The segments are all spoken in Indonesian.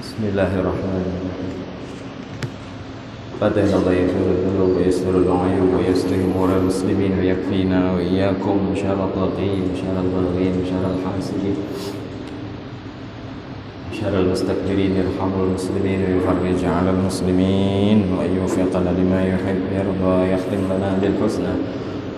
Bismillahirrahmanirrahim. Fatihna Allah yaghfirul dhunub wa yasirul uyub wa yuslih umura muslimin wa yakfina wa iyyakum syarral taqin syarral baghin syarral hasidin syarral mustakbirin yarhamul muslimin wa yufarrij 'alal muslimin wa yuwaffiqna lima yuhibbu yarda wa yakhtim lana bil husna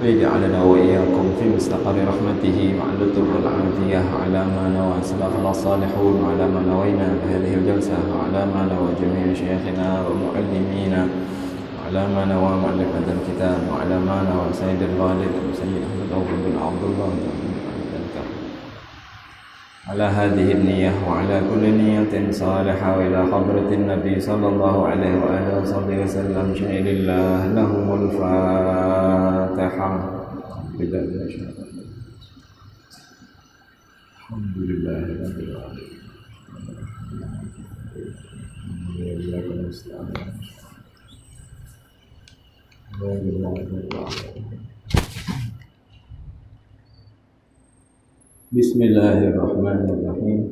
wa yaj'alna wa iyyakum fi mustaqarri rahmatihi wa 'ala turul 'afiyah 'ala ma nawa salafana salihun wa 'ala ma nawayna hadhihi al-jalsah wa 'ala ma nawa jami' shaykhina wa mu'allimina wa 'ala ma nawa mu'allif hadzal kitab wa 'ala ma nawa sayyidul walid sayyid Ahmad bin Abdullah على هذه النية وعلى كل نية صالحة وإلى حضرة النبي صلى الله عليه وآله وصحبه وسلم شهد الله لهم الفاتحة. الحمد لله رب العالمين. Bismillahirrahmanirrahim.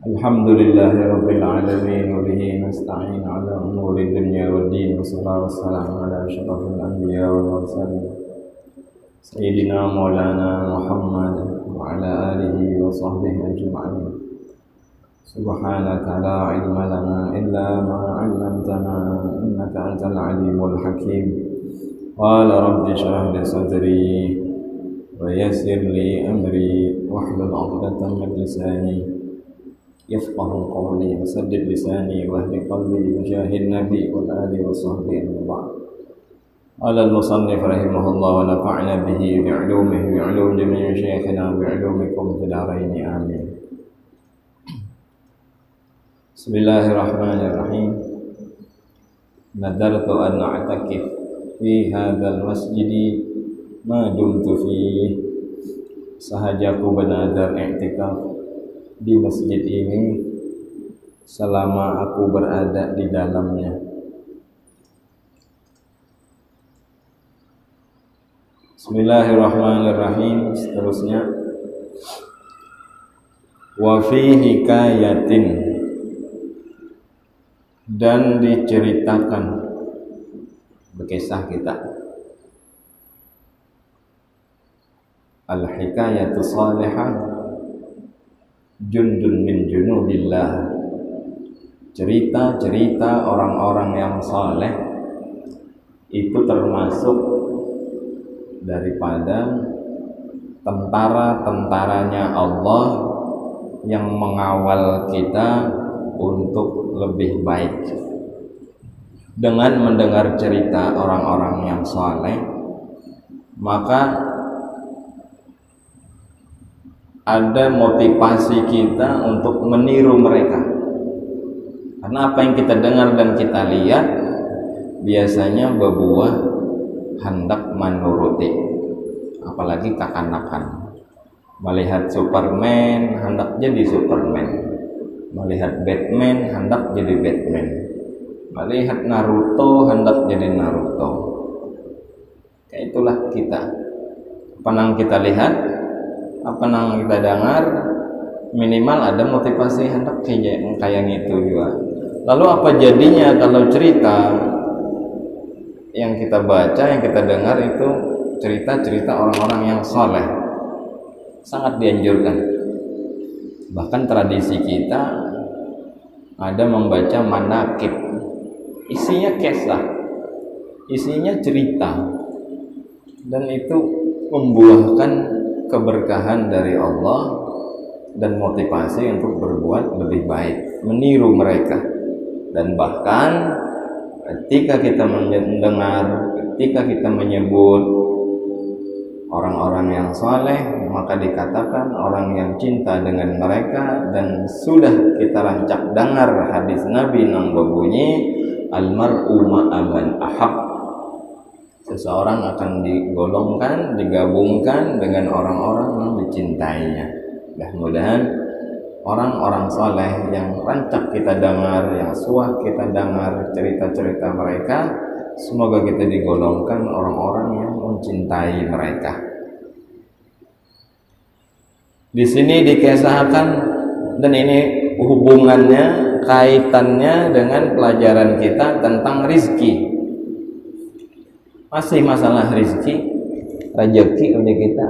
Alhamdulillahi rabbil alamin wa bihi nasta'in ala umuri dunya waddin wa sallallahu wassalamu ala asyrafil anbiya wal mursalin sayyidina maulana Muhammad wa ala alihi wa sahbihi ajma'in. Subhanaka la ilma lana illa ma 'allamtana innaka antal alimul hakim. Qala rabbi shrah li sadri ويسر لي أمري واحلل عقدة من لساني يفقه قولي وسدد لساني واهد قلبي وجاه النبي والآل وصحبه أجمعين. قال المصنف رحمه الله ونفعنا به بعلومه وعلوم جميع شيخنا بعلومكم في الدارين آمين. بسم الله الرحمن الرحيم. نذرت أن أعتكف في هذا المسجد ma dumtu fi, sahajaku bernazar i'tikaf di masjid ini selama aku berada di dalamnya. Bismillahirrahmanirrahim. Seterusnya wa fi hikayatin, dan diceritakan berkisah kita. Al-hikayatu salihah jundun min junubillah. Cerita-cerita orang-orang yang saleh itu termasuk daripada tentara-tentaranya Allah yang mengawal kita untuk lebih baik. Dengan mendengar cerita orang-orang yang saleh, maka ada motivasi kita untuk meniru mereka. Karena apa yang kita dengar dan kita lihat biasanya berbuah hendak menuruti. Apalagi kekanakan. Melihat Superman hendak jadi Superman. Melihat Batman hendak jadi Batman. Melihat Naruto hendak jadi Naruto. Ya, itulah kita. Apa yang kita lihat, apa yang kita dengar, minimal ada motivasi hendak kayak gitu juga. Lalu apa jadinya kalau cerita yang kita baca, yang kita dengar itu cerita-cerita orang-orang yang soleh? Sangat dianjurkan. Bahkan tradisi kita ada membaca manaqib, isinya kisah, isinya cerita, dan itu membuahkan keberkahan dari Allah dan motivasi untuk berbuat lebih baik, meniru mereka. Dan bahkan ketika kita mendengar, ketika kita menyebut orang-orang yang saleh, maka dikatakan orang yang cinta dengan mereka. Dan sudah kita rancak dengar hadis Nabi yang berbunyi al-mar'u ma'a man ahab. Seseorang akan digolongkan, digabungkan dengan orang-orang yang dicintainya. Mudah-mudahan orang-orang saleh yang rancak kita dengar, yang suah kita dengar cerita-cerita mereka, semoga kita digolongkan orang-orang yang mencintai mereka. Di sini dikisahkan, dan ini hubungannya kaitannya dengan pelajaran kita tentang rizki. Masih masalah rizki, rezeki oleh kita.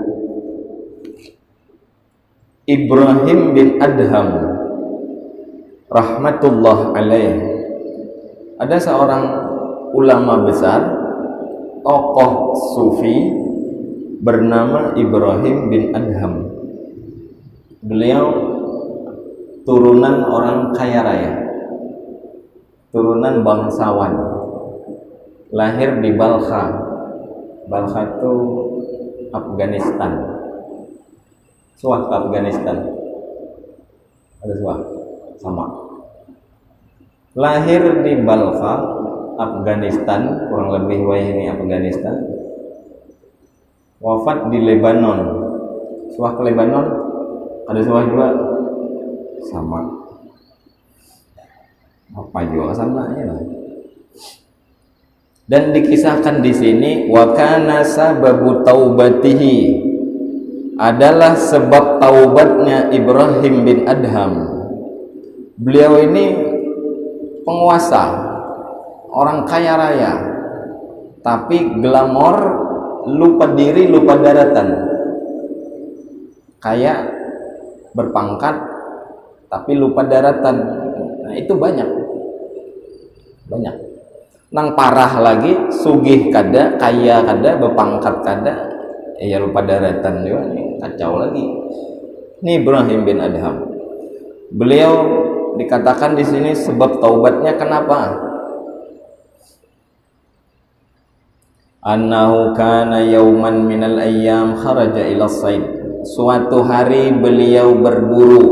Ibrahim bin Adham rahmatullah alaih, ada seorang ulama besar, tokoh sufi bernama Ibrahim bin Adham. Beliau turunan orang kaya raya, turunan bangsawan, lahir di Balkha. Balkha itu Afghanistan. Suah ke Afghanistan. Ada suah? Sama. Lahir di Balkha, Afghanistan, kurang lebih ini Afghanistan. Wafat di Lebanon. Suah ke Lebanon? Ada suah juga? Sama. Apa juga sama ya? Dan dikisahkan di sini, wa kana sababu taubatihi, adalah sebab taubatnya Ibrahim bin Adham. Beliau ini penguasa, orang kaya raya, tapi glamor, lupa diri, lupa daratan. Kaya, berpangkat, tapi lupa daratan. Nah, itu banyak. Nang parah lagi, sugih kada, kaya kada, berpangkat kada, ya lupa daratan juga, nih kacau lagi. Ini Ibrahim bin Adham. Beliau dikatakan di sini sebab taubatnya kenapa? Annahu kana yauman minal ayyam kharaja ila said. Suatu hari beliau berburu.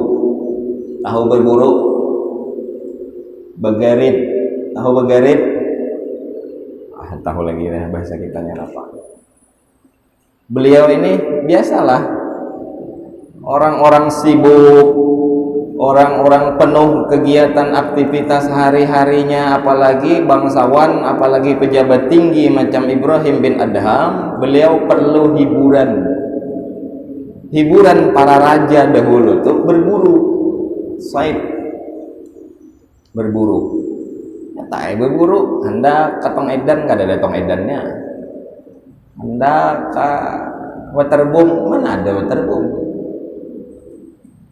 Tahu berburu? Begarit. Tahu begarit? Tahu lagi ya bahasa kitanya apa. Beliau ini biasalah orang-orang sibuk, orang-orang penuh kegiatan aktivitas hari-harinya, apalagi bangsawan, apalagi pejabat tinggi macam Ibrahim bin Adham. Beliau perlu hiburan. Hiburan para raja dahulu tuh berburu, said, berburu. Tak berburu, hendak ke tong edan, gak ada tong edannya. Hendak ke waterboom, mana ada waterboom.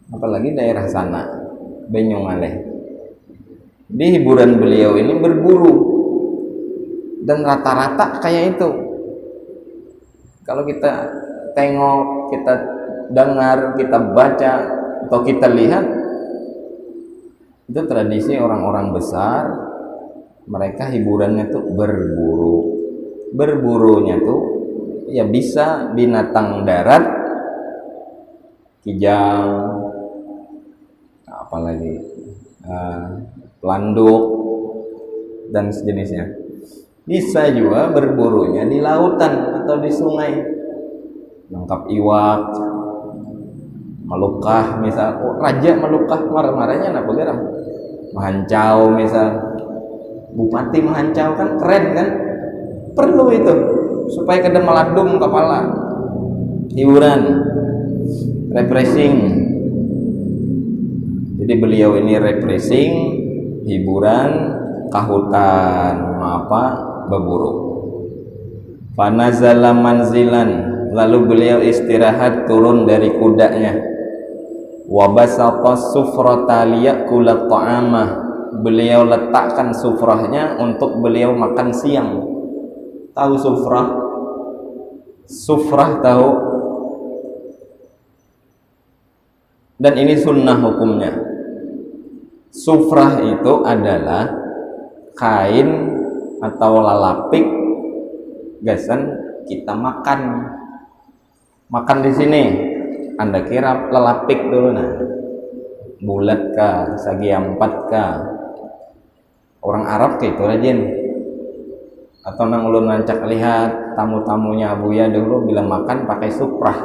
Apalagi daerah sana, Banyuwangi. Di hiburan beliau ini berburu, dan rata-rata kayak itu. Kalau kita tengok, kita dengar, kita baca, atau kita lihat, itu tradisi orang-orang besar. Mereka hiburannya tuh berburu. Berburunya tuh ya bisa binatang darat, kijang, apalagi pelanduk dan sejenisnya. Bisa juga berburunya di lautan atau di sungai, nangkap iwak, melukah misal. Raja melukah, marah-marahnya apa garam? Mahancau misal. Bupati mahancau kan keren kan, perlu itu supaya kada meladung kepala. Hiburan, refreshing. Jadi beliau ini refreshing, hiburan, kahutan, berburu. Fanazala manzilan, lalu beliau istirahat turun dari kudanya. Wabasata sufrata liyakula ta'amah, beliau letakkan sufrahnya untuk beliau makan siang. Tahu sufrah? Sufrah tahu? Dan ini sunnah hukumnya. Sufrah itu adalah kain atau lalapik gasan kita makan. Makan di sini, Anda kira lalapik dulu nah. Bulat kah, segi empat kah? Orang Arab kayak itu rajin. Atau nang ulun rancak lihat tamu-tamunya Abuya dulu bilang makan pakai suprah.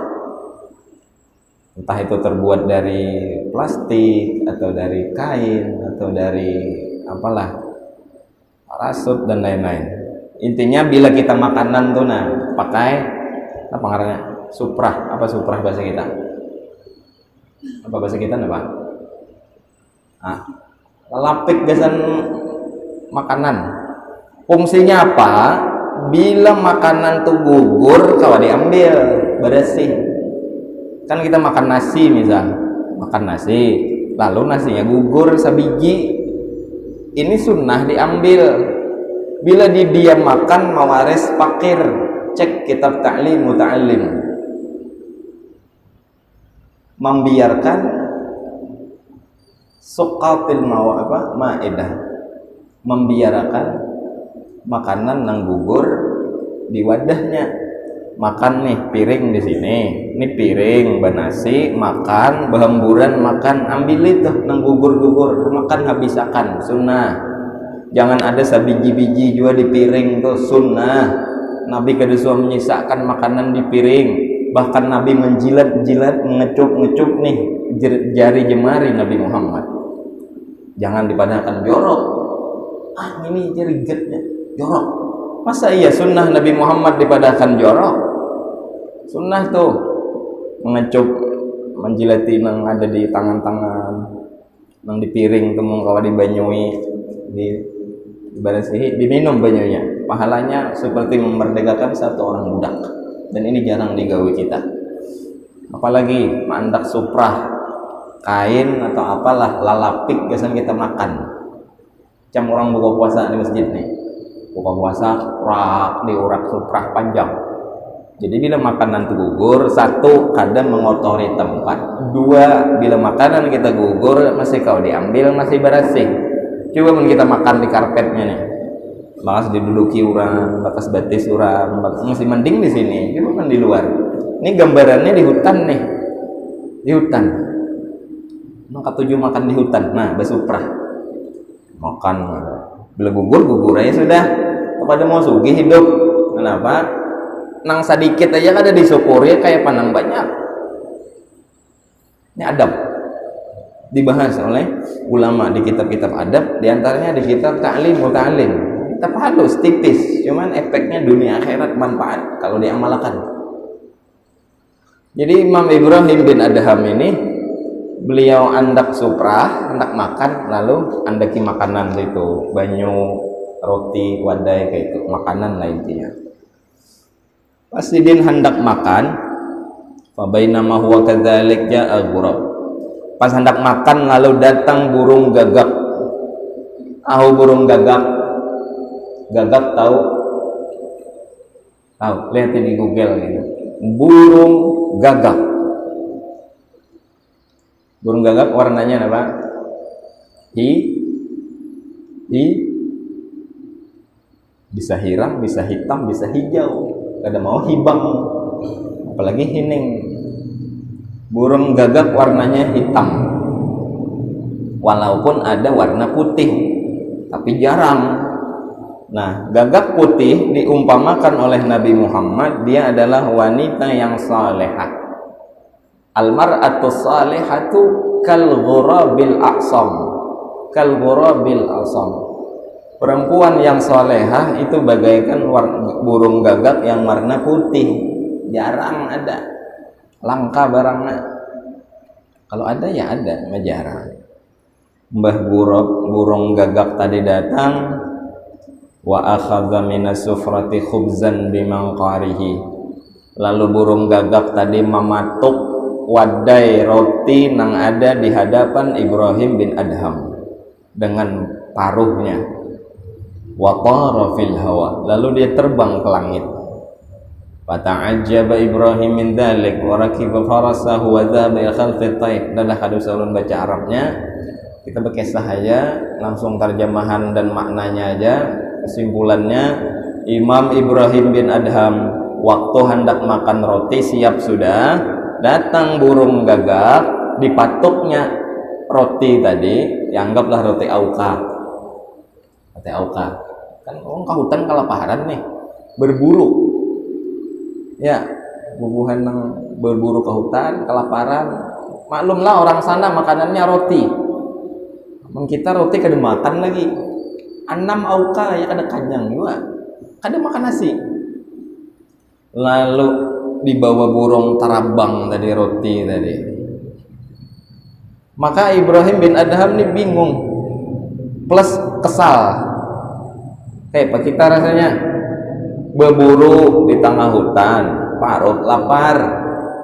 Entah itu terbuat dari plastik atau dari kain atau dari apalah, parasut dan lain-lain. Intinya bila kita makanan tuh nah pakai apa ngarannya? Suprah. Apa suprah bahasa kita? Apa bahasa kita nih Pak? lalapik gasan makanan. Fungsinya apa? Bila makanan tuh gugur, kalau diambil bersih. Kan kita makan nasi misal, makan nasi, lalu nasinya gugur sabiji, ini sunnah diambil. Bila diam makan mawaris fakir, cek kitab ta'lim muta'allim, membiarkan suqatil ma'idah, membiarkan makanan yang gugur di wadahnya. Makan nih piring di sini, ini piring banasi, makan berhamburan, makan ambil itu nang gugur-gugur, makan habisakan, sunnah. Jangan ada sabiji-biji juga di piring tuh, sunnah. Nabi kedua menyisakan makanan di piring, bahkan Nabi menjilat-jilat, ngecup-ngecup nih jari jemari Nabi Muhammad. Jangan dipadahkan jorok. Ini jari getnya jorok. Masa iya sunnah Nabi Muhammad dipadahkan jorok? Sunnah tuh mengecup, menjilati yang ada di tangan-tangan, yang di piring tuh mengkawa dibanyui, dibarasihi, diminum banyunya. Pahalanya seperti memerdekakan satu orang budak. Dan ini jarang digawe kita. Apalagi mandak suprah, kain atau apalah, lalapik biasanya kita makan. Macam orang buka puasa di masjid nih. Buka puasa diurak suprah panjang. Jadi bila makanan itu gugur, satu, kadang mengotori tempat. Dua, bila makanan kita gugur, masih kau diambil, masih bersih. Coba pun kita makan di karpetnya nih, bakas diduduki orang, bakas batis orang, masih mending di sini. Coba kan di luar. Ini gambarannya di hutan nih, di hutan. Maka tujuh makan di hutan. Nah, basuprah makan. Bila gugur aja sudah. Kepada mau sugih hidup. Kenapa? Nang sedikit aja ada disyukuri kayak panang banyak. Ini adab dibahas oleh ulama di kitab-kitab adab, diantaranya di kitab ta'lim muta'allim. Kitab halus tipis, cuman efeknya dunia akhirat manfaat kalau diamalkan. Jadi Imam Ibrahim bin Adham ini, beliau andak suprah, andak makan, lalu andaki makanan itu, banyu, roti, wadai kayak itu, makanan lah intinya. Pasti din hendak makan, fa bainama huwa kadzalik ja'a ghurab. Pas hendak makan lalu datang burung gagak. Burung gagak. Gagak tahu? Tahu, lihat di Google gitu. Burung gagak. Burung gagak warnanya apa? Bisa hitam, bisa hitam, bisa hijau. Kada mau hibang, apalagi hining. Burung gagak warnanya hitam, walaupun ada warna putih, tapi jarang. Nah, gagak putih diumpamakan oleh Nabi Muhammad, dia adalah wanita yang salehah. Al-mar'atu salihatu kal ghurabil aqsam, kal ghurabil aqsam. Perempuan yang solehah itu bagaikan burung gagak yang warna putih. Jarang ada, langka barangnya. Kalau ada ya ada, jarang. Mbah burung gagak tadi datang, wa akhadha minas sufrati khubzan bimangqarihi. Lalu burung gagak tadi mematuk wadai roti yang ada di hadapan Ibrahim bin Adham dengan paruhnya. Wa tara fil hawa, lalu dia terbang ke langit. Fata'ajjaba Ibrahim min dzalik wa rakiba farasahu wa dhaba ila khalqi tayr. Adalah hadis ulun baca Arabnya. Kita berkisah aja, langsung terjemahan dan maknanya aja. Kesimpulannya, Imam Ibrahim bin Adham waktu hendak makan roti siap sudah, datang burung gagak, dipatuknya roti tadi, dianggaplah roti auka. Kan orang ke hutan kelaparan nih, berburu ya, bubuhan yang berburu ke hutan kelaparan. Maklumlah orang sana makanannya roti, kita roti kada makan lagi, 6 auka ya kada kenyang juga, kada makan nasi. Lalu dibawa burung tarabang tadi roti tadi. Maka Ibrahim bin Adham ini bingung, plus kesal. Pak kita rasanya berburu di tengah hutan, parut lapar,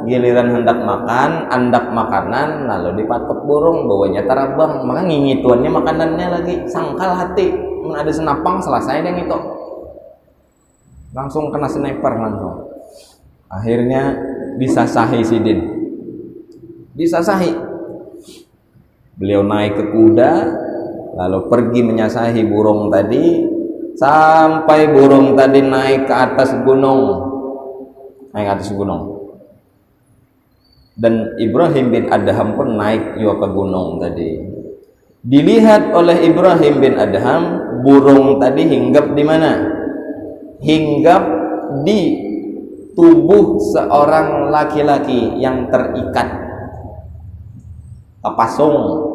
giliran hendak makan, andak makanan, lalu dipatok burung, bawanya tarabang, maka ngingituannya makanannya lagi, sangkal hati, ada senapang selesai dan itu, langsung kena sniper langsung. Akhirnya disasahi Sidin, disasahi. Beliau naik ke kuda, lalu pergi menyasahi burung tadi, sampai burung tadi naik ke atas gunung, naik ke atas gunung. Dan Ibrahim bin Adham pun naik juga ke gunung tadi. Dilihat oleh Ibrahim bin Adham, burung tadi hinggap di mana? Hinggap di tubuh seorang laki-laki yang terikat, tapasung.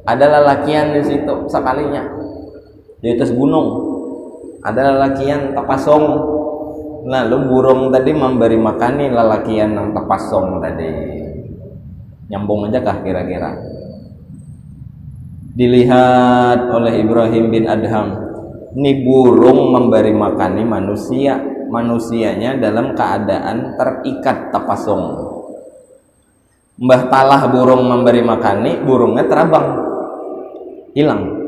Ada lelakian di situ sekalinya di atas gunung. Ada lelakian tapasung. Lalu burung tadi memberi makani lelakian yang tapasung tadi. Nyambung aja kah kira-kira? Dilihat oleh Ibrahim bin Adham, ini burung memberi makani manusia, manusianya dalam keadaan terikat tapasung. Mbah talah burung memberi makani, burungnya terabang, hilang.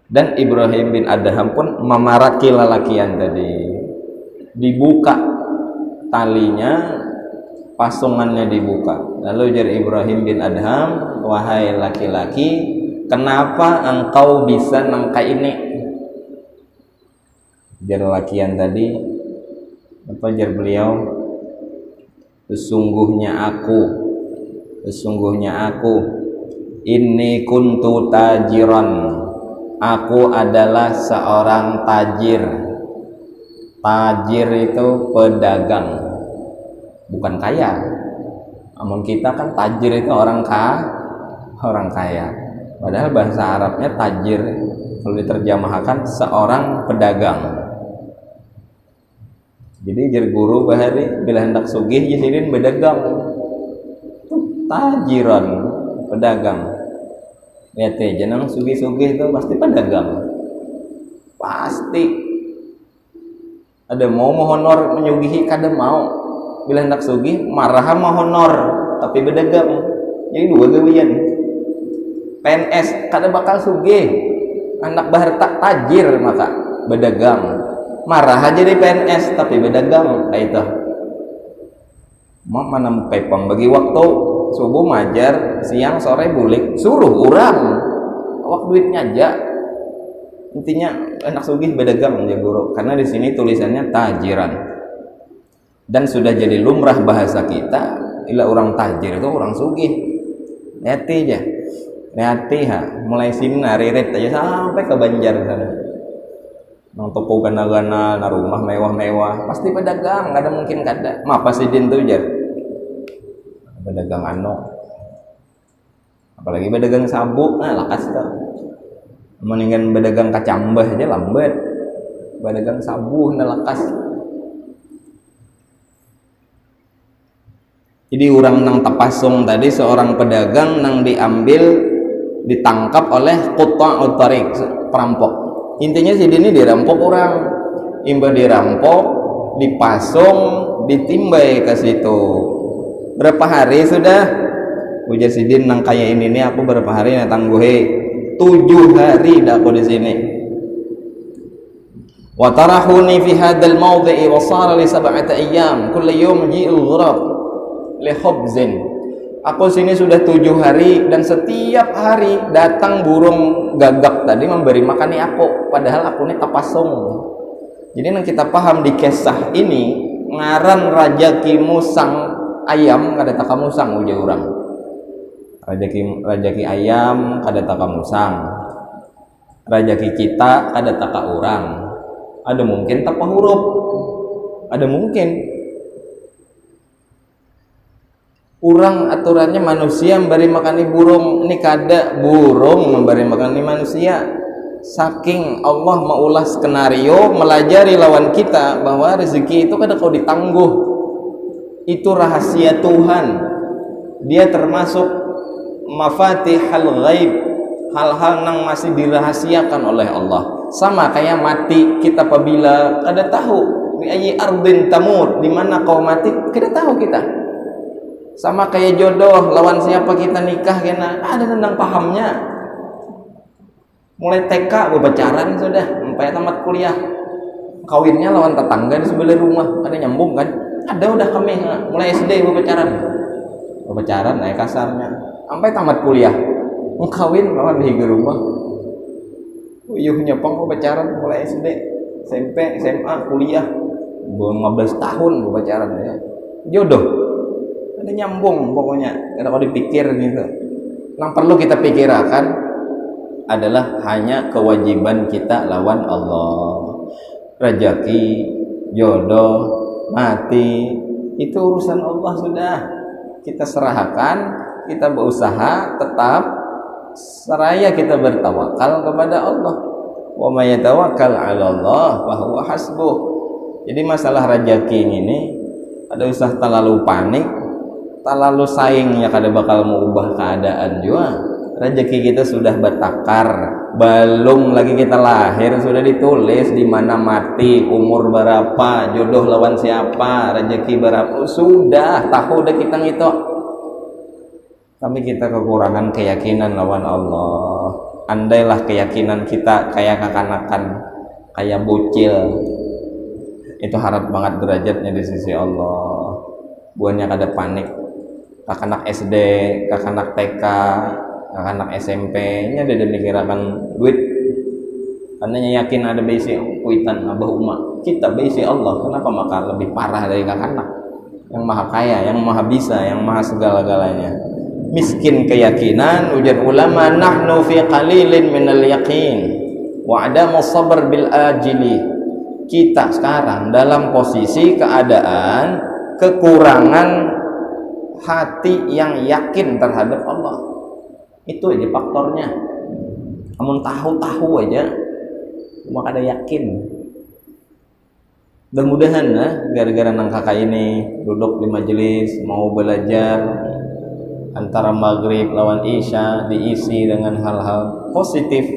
Dan Ibrahim bin Adham pun memaraki lelakian tadi. Dibuka talinya, pasungannya dibuka. Lalu ujar Ibrahim bin Adham, wahai laki-laki, kenapa engkau bisa nangka ini? Ujar lelakian tadi, apa ujar beliau? Sesungguhnya aku inni kuntu tajiran, aku adalah seorang tajir. Tajir itu pedagang, bukan kaya. Namun kita kan tajir itu orang kaya. Padahal bahasa Arabnya tajir kalau diterjemahkan seorang pedagang. Jadi jar guru bahari bila hendak sugih jadiin pedagang. Tajiran, pedagang. Lihat aja nang sugih-sugih itu pasti pedagang. Pasti. Ada mau honor menyugihi, kada mau. Bila hendak sugih marah mau honor, tapi berdagang. Jadi dua gawian. PNS kada bakal sugih, anak baharta tajir maka berdagang. Marah aja di PNS tapi berdagang. Kayak itu. Mau mana pepang bagi waktu subuh majar, siang sore bulik, suruh orang. Awak duitnya aja. Intinya enak sugih berdagang ya guru, karena di sini tulisannya tajiran dan sudah jadi lumrah bahasa kita. Ila orang tajir itu orang sugih. Hati aja, hati mulai sini naririt aja sampai ke Banjar sana. Nang toko gana-gana, na rumah mewah-mewah, pasti pedagang, nggak ada mungkin kada. Ma Sidin tuh jar, pedagang apalagi pedagang sabuk, nah lakas tuh. Mendingan berdagang kacambah aja lambat, berdagang sabu nelakas. Jadi orang nang tapasung tadi seorang pedagang nang ditangkap oleh qutta' tariq, perampok. Intinya si ini dirampok orang, imba dirampok, dipasung, ditimbai ke situ. Berapa hari sudah? Ujar Sidin nang kaya ini nih aku berapa hari nih tangguhi? 7 hari dah aku di sini. Wa tarahuni fi hadzal mawdhi'i wa sara li 7 ayyam kullu yawm ji'ul ghurab li khubzin. Aku sini sudah 7 hari dan setiap hari datang burung gagak tadi memberi makani aku, padahal aku ini tapasung. Jadi yang kita paham di kisah ini ngaran rajaki musang ayam kada taka musang ujar orang. Rajaki ayam kada taka musang, rajaki kita kada taka orang. Ada mungkin tapa huruf, ada mungkin orang aturannya manusia memberi makani burung, ini kada burung memberi makani manusia. Saking Allah maulah skenario melajari lawan kita bahwa rezeki itu kada kau ditangguh, itu rahasia Tuhan. Dia termasuk mafatihul ghaib, hal-hal yang masih dirahasiakan oleh Allah. Sama kayak mati, kita apabila kada tahu bi ayyi ardin tamut, di mana kau mati kada tahu kita. Sama kayak jodoh, lawan siapa kita nikah kena ada tentang pahamnya. Mulai TK berpacaran sudah sampai tamat kuliah. Kawinnya lawan tetangga di sebelah rumah, ada nyambung kan? Ada udah kami mulai SD berpacaran naik kasarnya sampai tamat kuliah. Kawin lawan di rumah. Uyuhnya pang berpacaran mulai SD, SMP, SMA, kuliah. 15 tahun berpacaran ya. Jodoh. Ada nyambung pokoknya. Kada kau dipikir gitu. Yang perlu kita pikirkan adalah hanya kewajiban kita lawan Allah. Rezeki, jodoh, mati itu urusan Allah sudah. Kita serahkan, kita berusaha tetap seraya kita bertawakal kepada Allah. Wa may yatawakkal 'ala Allah fa huwa hasbuh. Jadi masalah rezeki ini ada usah terlalu panik, terlalu saing ya kada bakal mau ubah keadaan juga. Rezeki kita sudah bertakar, belum lagi kita lahir sudah ditulis di mana mati, umur berapa, jodoh lawan siapa, rezeki berapa, sudah tahu dah kita itu. Tapi kita kekurangan keyakinan lawan Allah. Andailah keyakinan kita kayak kekanakan, kayak bocil, itu harap banget derajatnya di sisi Allah. Buahnya kada panik. Kakanak SD, kakanak TK, anak SMP-nya dia dikirakan duit, karena yakin ada besi kuitan abah umat kita besi Allah. Kenapa maka lebih parah dari kakak yang maha kaya, yang maha bisa, yang maha segala-galanya? Miskin keyakinan, ujar ulama, nahnu fi qalilin minal yaqin wa adamu sabr bil ajili. Kita sekarang dalam posisi keadaan kekurangan hati yang yakin terhadap Allah. Itu aja faktornya. Kamu tahu aja, cuma kada yakin. Mudah-mudahan gara-gara nang kakak ini duduk di majelis mau belajar antara maghrib lawan isya diisi dengan hal-hal positif.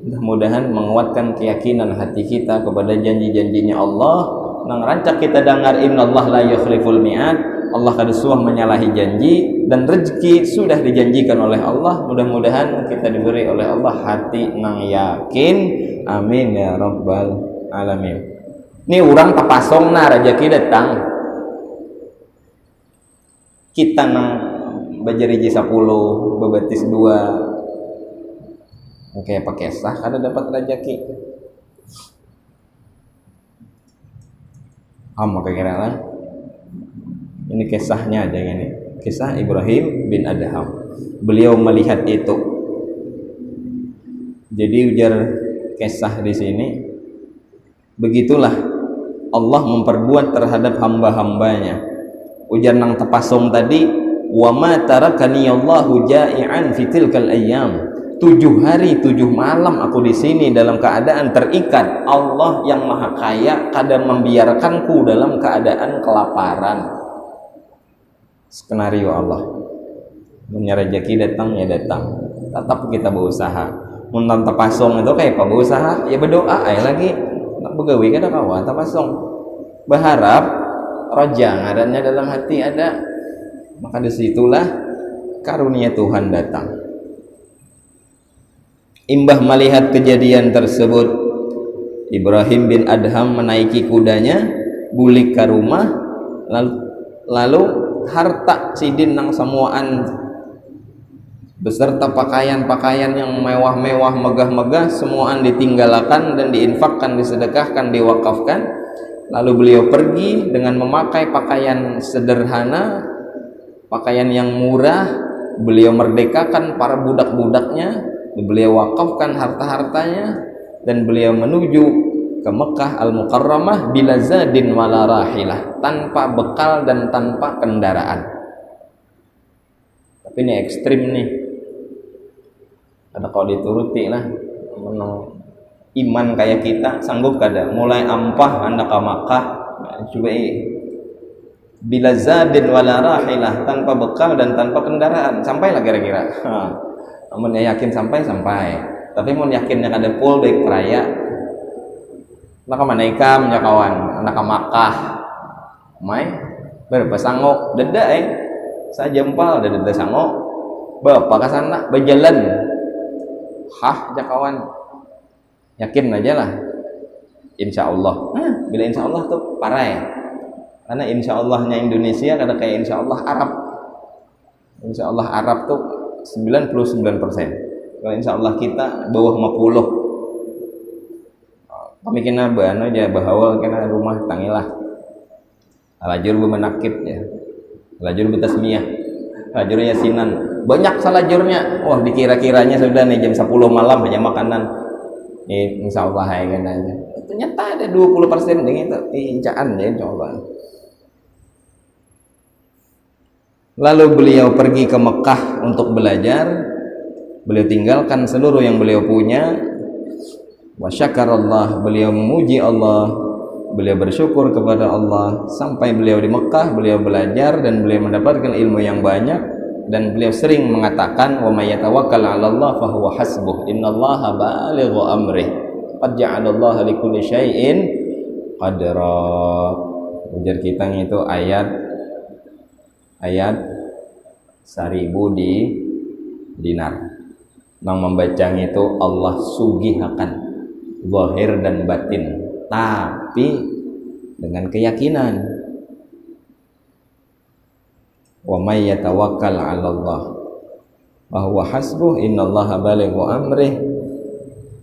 Mudah-mudahan menguatkan keyakinan hati kita kepada janji-janjinya Allah. Nang rancak kita dengar innallaha la yukhliful mi'ad. Allah kada suah menyalahi janji, dan rezeki sudah dijanjikan oleh Allah. Mudah-mudahan kita diberi oleh Allah hati nang yakin. Amin ya rabbal alamin. Ini orang tapasong na rezeki datang. Kita nang bajariji 10, bebetis 2. Oke, pakai sah kada dapat rezeki. Kira lah. Ini kisahnya aja ini. Kisah Ibrahim bin Adham. Beliau melihat itu. Jadi ujar kisah di sini, begitulah Allah memperbuat terhadap hamba-hambanya. Ujar nang tepasong tadi, wa ma tarakani Allahu ja'ian fi tilkal ayyam. 7 hari 7 malam aku di sini dalam keadaan terikat. Allah yang maha kaya kadang membiarkanku dalam keadaan kelaparan. Skenario Allah. Punya rezeki datang ya datang. Tetap kita berusaha. Mun tapasong itu kayak apa berusaha? Ya berdoa aja lagi. Nak begawi kada kawa tapasong. Berharap roja ngadanya dalam hati ada. Maka disitulah karunia Tuhan datang. Imbah melihat kejadian tersebut, Ibrahim bin Adham menaiki kudanya, bulik ke rumah, lalu harta sidin nang samuaan beserta pakaian-pakaian yang mewah-mewah, megah-megah, semuaan ditinggalkan dan diinfakkan, disedekahkan, diwakafkan. Lalu beliau pergi dengan memakai pakaian sederhana, pakaian yang murah. Beliau merdekakan para budak-budaknya, beliau wakafkan harta-hartanya, dan beliau menuju ke Mekah Al-Mukarramah bila zadin wala rahilah, tanpa bekal dan tanpa kendaraan. Tapi ini ekstrim nih. Ada kalau dituruti lah, iman kayak kita sanggup kada mulai ampah anda ke Makkah coba bila zadin wala rahilah, tanpa bekal dan tanpa kendaraan, sampailah kira-kira Namun yakin sampai, tapi mau yakinnya kada full baik peraya nak mana ikam nya kawan, anak Makkah mai berapa sangok deda saya jempal deda sangok bapak kasana berjalan ya kawan, yakin aja lah insya Allah. Bila insya Allah tuh parah karena insya Allahnya Indonesia kada kayak insya Allah Arab. Insya Allah Arab tuh 99%. Kalau insya Allah kita bawah 50. Kami kena bahana aja bahawal kena rumah tangilah. Alajur bermenakib ya. Alajur bertasmiyah. Alajur yasinan. Banyak salajurnya. Wah dikira-kiranya sudah nih jam 10 malam hanya makanan. Insya Allah ya kan aja. Ternyata ada 20% dengan itu incaan ya insya Allah. Lalu beliau pergi ke Mekah untuk belajar. Beliau tinggalkan seluruh yang beliau punya. Wa syakarallah, beliau memuji Allah, beliau bersyukur kepada Allah. Sampai beliau di Mekah, beliau belajar dan beliau mendapatkan ilmu yang banyak. Dan beliau sering mengatakan, wa may yatawakkal 'ala Allah fa huwa hasbuh, innallaha balighu amrih, qad ja'alallaha likulli syai'in qadra. Ujar kita itu ayat 1000 dinar. Nang membacanya itu Allah sugihakan zahir dan batin, tapi dengan keyakinan. Wa may yatawakkal 'ala Allah wa huwa hasbuh, innallaha balighu amrih,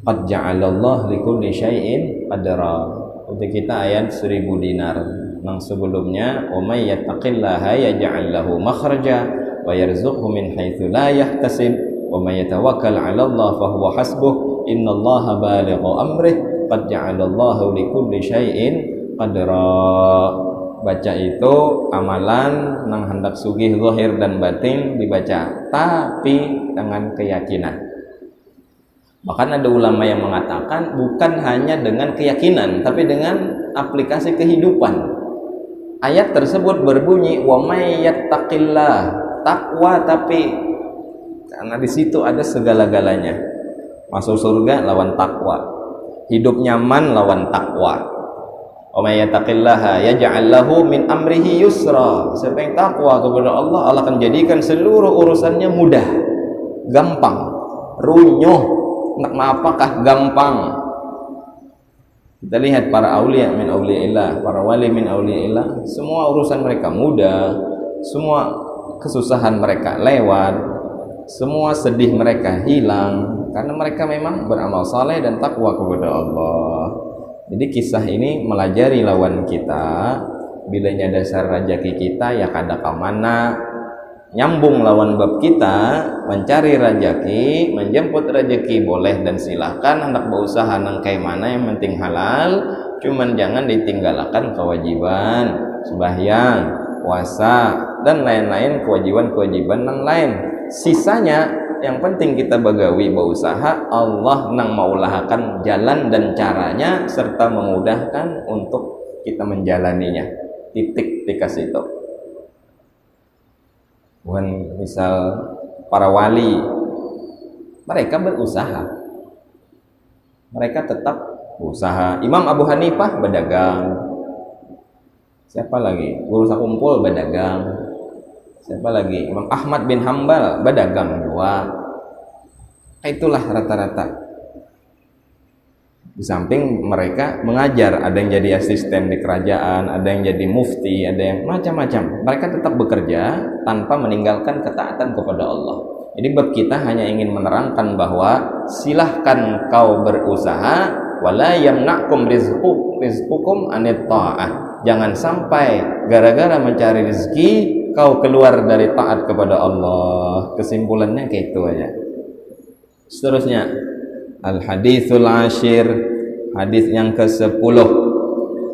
qad ja'alallahu likulli syai'in qadra. Untuk kita ayat 1000 dinar. Nang sebelumnya, wa may yattaqillaha yaj'al lahu makhraja wa yarzuqhu min haitsu la yahtasib, wa may yatawakkal 'ala Allah fa huwa hasbuh, innallaha balighu amrih, qad ja'alallahu likulli syai'in qadra. Baca itu amalan nang hendak sugih zahir dan batin dibaca, tapi dengan keyakinan. Bahkan ada ulama yang mengatakan bukan hanya dengan keyakinan, tapi dengan aplikasi kehidupan. Ayat tersebut berbunyi wa may yattaqillah, takwa, tapi karena di situ ada segala-galanya. Masuk surga lawan takwa, hidup nyaman lawan takwa. Wa may yattaqillaha yaj'al lahu min amrihi yusra. Siapa yang takwa kepada Allah, Allah akan jadikan seluruh urusannya mudah, gampang, runyuh. Nak apakah gampang? Kita lihat para aulia min auliillah, para wali min auliillah, semua urusan mereka mudah, semua kesusahan mereka lewat, semua sedih mereka hilang, karena mereka memang beramal saleh dan takwa kepada Allah. Jadi kisah ini melajari lawan kita, bilanya dasar rajaki kita ya kada kamana, nyambung lawan bab kita, mencari rajaki, menjemput rajaki boleh dan silahkan, hendak berusaha nang kayak mana, yang penting halal. Cuman jangan ditinggalkan kewajiban sembahyang, puasa dan lain-lain kewajiban-kewajiban nang lain. Sisanya yang penting kita bagawi berusaha, Allah nang maulahakan jalan dan caranya serta memudahkan untuk kita menjalaninya. Titik dikasih itu. Bukan misal para wali, mereka berusaha, mereka tetap berusaha. Imam Abu Hanifah berdagang, siapa lagi? Guru sakumpul berdagang, siapa lagi? Imam Ahmad bin Hambal berdagang juga. Itulah rata-rata. Di samping mereka mengajar, ada yang jadi asisten di kerajaan, ada yang jadi mufti, ada yang macam-macam. Mereka tetap bekerja tanpa meninggalkan ketaatan kepada Allah. Jadi bab kita hanya ingin menerangkan bahwa silahkan kau berusaha, wala yamna'kum rizqukum anit ta'ah. Jangan sampai gara-gara mencari rezeki kau keluar dari taat kepada Allah. Kesimpulannya kayak itu aja. Seterusnya, Al-Hadithul Ashir, hadis yang ke-10,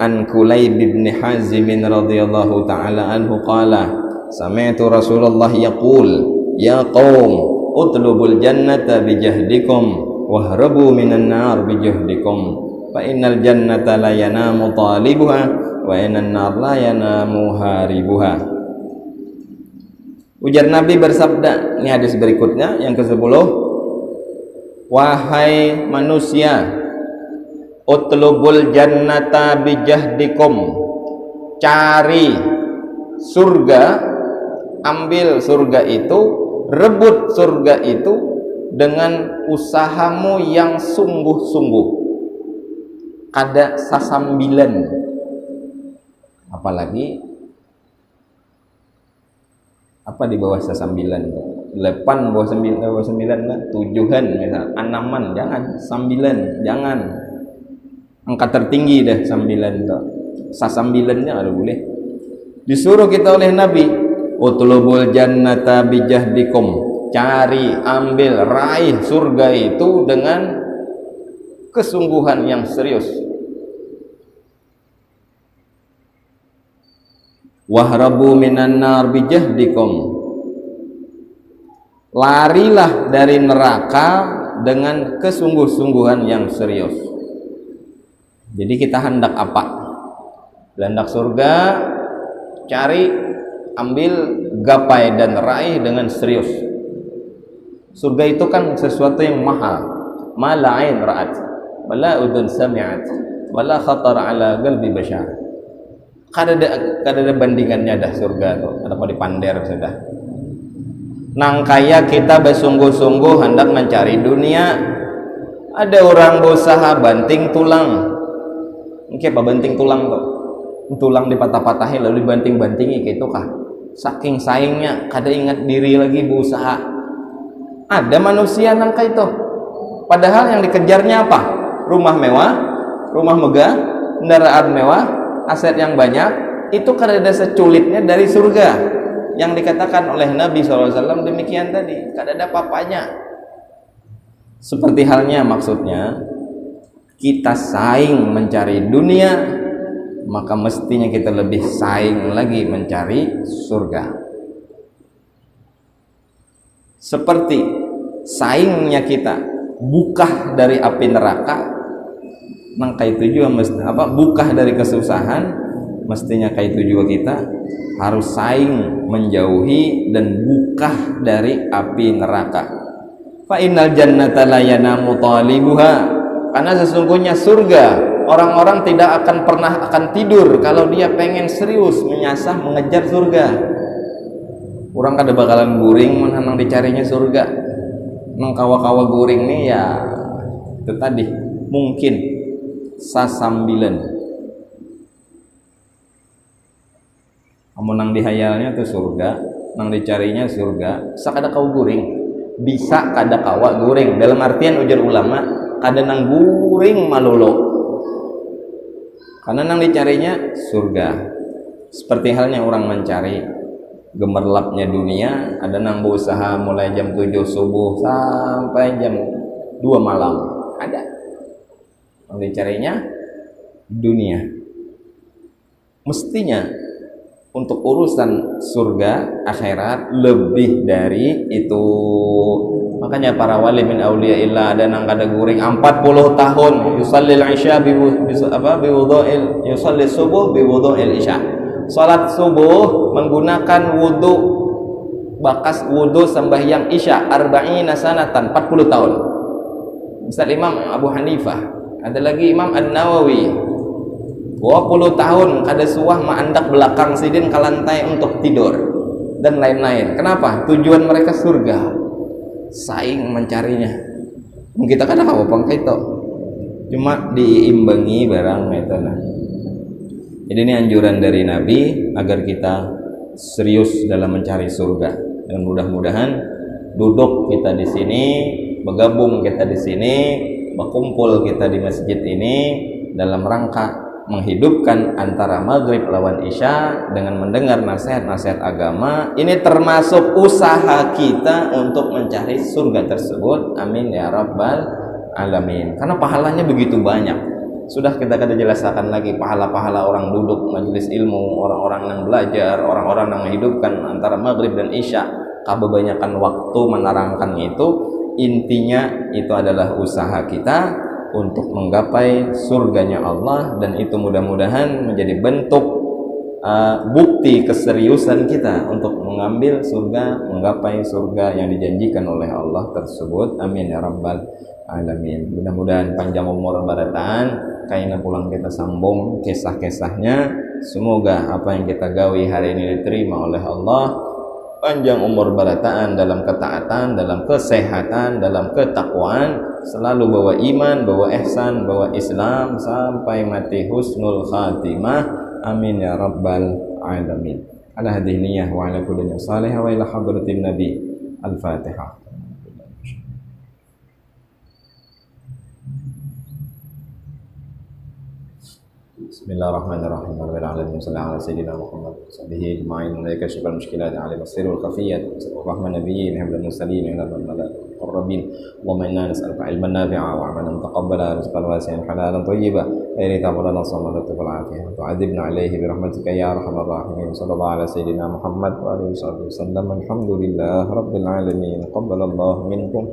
An Kulayb bin Hazim radhiyallahu ta'ala anhu qala, sami'tu Rasulullah yaqul, ya qaum, utlubul jannata bijahdikum wahrabu minan nar bijahdikum, fa innal jannata la yanamu talibuha wa innan nar la yanamu haribuha. Ujar Nabi bersabda, ini hadis berikutnya yang ke-10, wahai manusia, utlubul jannata bijahdikum, cari surga, ambil surga itu, rebut surga itu dengan usahamu yang sungguh-sungguh, kada sasambilan. Apalagi apa di bawah sasambilan, 8 bawah 9 tujuhan, misal anaman, jangan, sambilan jangan, angka tertinggi dah sambilan tuh, sasambilannya ada boleh. Disuruh kita oleh Nabi, utlubul jannata bijahdikum, cari, ambil, raih surga itu dengan kesungguhan yang serius. Wahrabu minan nar bijahdikum, larilah dari neraka dengan kesungguh-sungguhan yang serius. Jadi kita hendak apa? Hendak surga, cari, ambil, gapai dan raih dengan serius. Surga itu kan sesuatu yang mahal, ma la ain ra'at wala udhun sami'at wala khatar ala qalbi bashar. Kada ada bandingannya dah surga tuh, ada apa dipander sudah. Nang kaya kita bersungguh-sungguh hendak mencari dunia, ada orang berusaha banting tulang. Mungkin apa banting tulang tuh? Tulang dipatah-patahin lalu dibanting-bantingi kayak itu kah? Saking saingnya kada ingat diri lagi berusaha. Ada manusia nang kayak itu. Padahal yang dikejarnya apa? Rumah mewah, rumah megah, kendaraan mewah, aset yang banyak, itu kada ada seculitnya dari surga yang dikatakan oleh Nabi SAW demikian tadi, kada ada papanya. Seperti halnya maksudnya kita saing mencari dunia, maka mestinya kita lebih saing lagi mencari surga. Seperti saingnya kita buka dari api neraka, maka itu juga buka dari kesusahan, mestinya kayak itu juga kita harus saing menjauhi dan buka dari api neraka. Fa innal jannata la yanamu talibuha, karena sesungguhnya surga orang-orang tidak akan pernah akan tidur kalau dia pengen serius menyasah mengejar surga. Orang kada bakalan guring menang dicarinya surga. Nang kawa-kawa guring nih ya itu tadi mungkin sasambilan. Kamu nang dihayalnya tuh surga, nang dicarinya surga, sakada kau guring, bisa kada kawa guring. Dalam artian ujar ulama, kada nang guring malolo, karena nang dicarinya surga. Seperti halnya orang mencari gemerlapnya dunia, ada nang berusaha mulai jam 7 subuh sampai jam 2 malam, ada. Nang dicarinya dunia. Mestinya untuk urusan surga akhirat lebih dari itu. Makanya para wali min auliya illa ada nang kada guring 40 tahun yusalli al-isya biwudhu'il, yusalli subuh biwudhu'il isya. Salat subuh menggunakan wudu, bakas wudu sembahyang isya 40 sanatan, 40 tahun. Misal Imam Abu Hanifah, ada lagi Imam An-Nawawi 20 tahun kada suah maandak belakang sidin ke lantai untuk tidur dan lain-lain. Kenapa? Tujuan mereka surga. Saing mencarinya. Kita kada kawa pangkai itu. Cuma diimbangi barang itu nah. Jadi ini anjuran dari Nabi agar kita serius dalam mencari surga. Dan mudah-mudahan duduk kita di sini, bergabung kita di sini, berkumpul kita di masjid ini dalam rangka menghidupkan antara maghrib lawan isya dengan mendengar nasihat-nasihat agama. Ini termasuk usaha kita untuk mencari surga tersebut. Amin ya rabbal alamin. Karena pahalanya begitu banyak. Sudah kita jelaskan lagi pahala-pahala orang duduk majelis ilmu, orang-orang yang belajar, orang-orang yang menghidupkan antara maghrib dan isya. Kebanyakan waktu menerangkan itu. Intinya itu adalah usaha kita untuk menggapai surganya Allah, dan itu mudah-mudahan menjadi bentuk bukti keseriusan kita untuk mengambil surga, menggapai surga yang dijanjikan oleh Allah tersebut. Amin ya rabbal alamin. Mudah-mudahan panjang umur barataan, kaina pulang kita sambung kisah-kisahnya. Semoga apa yang kita gawi hari ini diterima oleh Allah. Panjang umur barataan dalam ketaatan, dalam kesehatan, dalam ketakwaan, selalu bawa iman, bawa ihsan, bawa Islam sampai mati husnul khatimah. Amin ya rabbal alamin. Ala hadhihi niyyah wa ala kulli salih wa ila hadratin nabi. Al-Fatihah. Bismillahirrahmanirrahim. Rabbil alamin sallallahu ala sayyidina Muhammad wa sahbihi ajma'in. Alaika syifal mushkilat ala basir wal khafiyat. Rahman nabiyyin hablan mursalin ila al-muqarrabin. Allahumma inna nas'aluka ilman nafi'a wa 'amalan mutaqabbala, rizqan wasi'an halalan thayyiban. Aini ta'budu samad wa afiyah. Tu'adzibna alaihi bi rahmatika ya arhamar rahimin. Sallallahu ala sayyidina Muhammad wa alihi wasallam. Alhamdulillah rabbil alamin. Qabbalallahu minkum